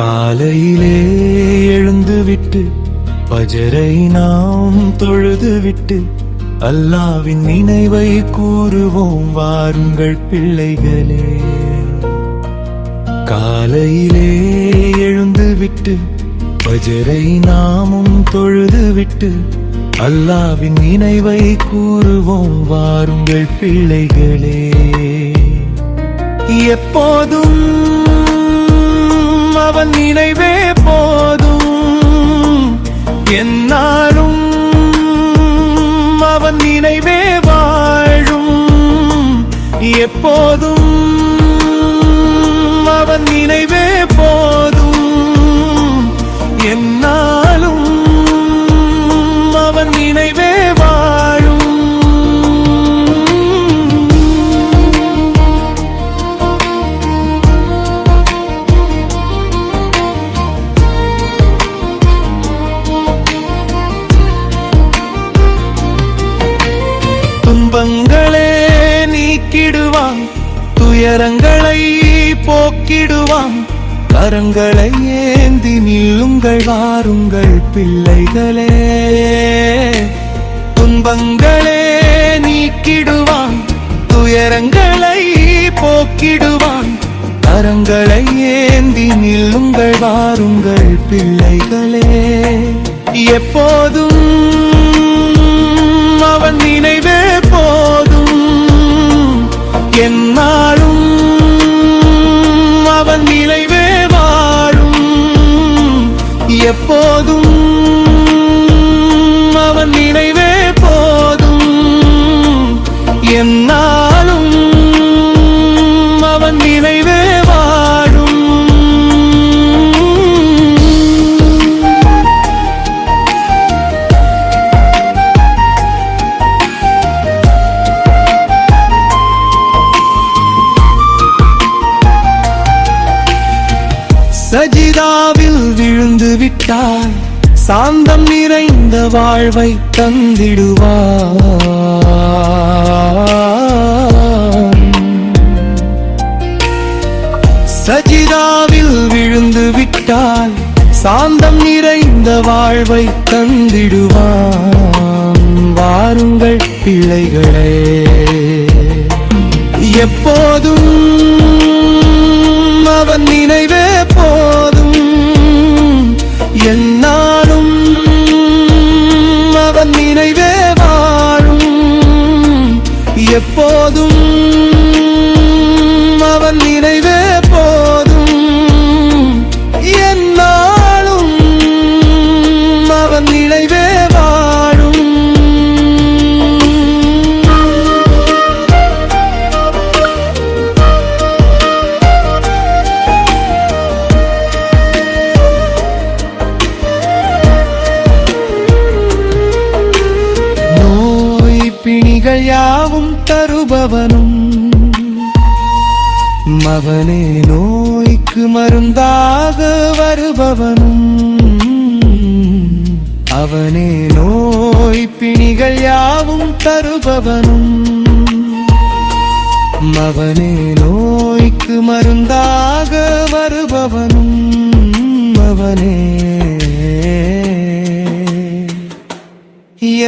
காலையிலே எழுந்துவிட்டு பஜரை நாம் தொழுதுவிட்டு அல்லாவின் நினைவை கூறுவோம் வாருங்கள் பிள்ளைகளே. காலையிலே எழுந்துவிட்டு பஜரை நாமும் தொழுதுவிட்டு அல்லாவின் நினைவை கூறுவோம் வாருங்கள் பிள்ளைகளே. எப்போதும் அவன் நினைவே போதும், என்னாலும் அவன் நினைவே வாழும். எப்போதும் அவன் நினைவே போதும், என்னாலும் அவன் நினைவே வாழும். துன்பங்களே நீக்கிடுவான், துயரங்களை போக்கிடுவான். கரங்களை ஏந்தி நில்லுங்கள் வாருங்கள் பிள்ளைகளே. துன்பங்களே நீக்கிடுவான், துயரங்களை போக்கிடுவான். கரங்களை ஏந்தி நில்லுங்கள் வாருங்கள் பிள்ளைகளே. எப்போதும் அவன் நினைவே போதும், என்னாலும் அவன் நினைவே வாழும். எப்போதும் அவன் நினைவே போதும், என்னாலும் அவன் நினைவே வாழும். சஜிதாவில் விழுந்து விட்டால் சாந்தம் நிறைந்த வாழ்வை தந்திடுவான். சஜிதாவில் விழுந்து விட்டால் சாந்தம் நிறைந்த வாழ்வை தந்திடுவான். வாருங்கள் பிள்ளைகளே. எப்போதும் அவன் நினைவே போதும், என்னாலும் அவன் நினைவே வாழும். எப்போதும் அவன் நினைவே போதும், என்னாலும் அவன் நினைவே வாழும். பிணிகள் யாவும் தருபவனும் அவனே, நோய்க்கு மருந்தாக வருபவனும் அவனே. நோய் பிணிகள் யாவும் தருபவனும் அவனே, நோய்க்கு மருந்தாக வருபவனும் அவனே.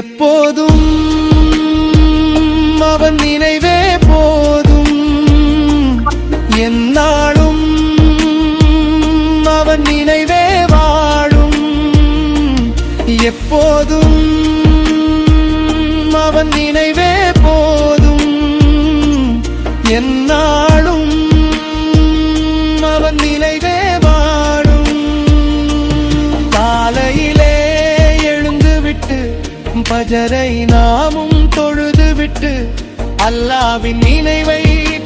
எப்போதும் அவன் நினைவே போதும், என்னாலும் அவன் நினைவே வாழும். எப்போதும் அவன் நினைவே போதும், என்னாலும் அவன் நினைவே வாழும். காலையிலே எழுந்துவிட்டு பஜரை நாமும் தொழுதுவிட்டு அல்லாவின் நினைவை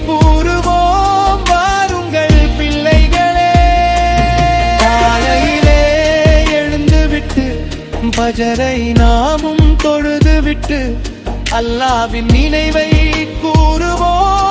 கூறுவோம் வாருங்கள் பிள்ளைகளே. காலையிலே எழுந்துவிட்டு பஜரை நாமும் தொழுதுவிட்டு அல்லாவின் நினைவை கூறுவோம்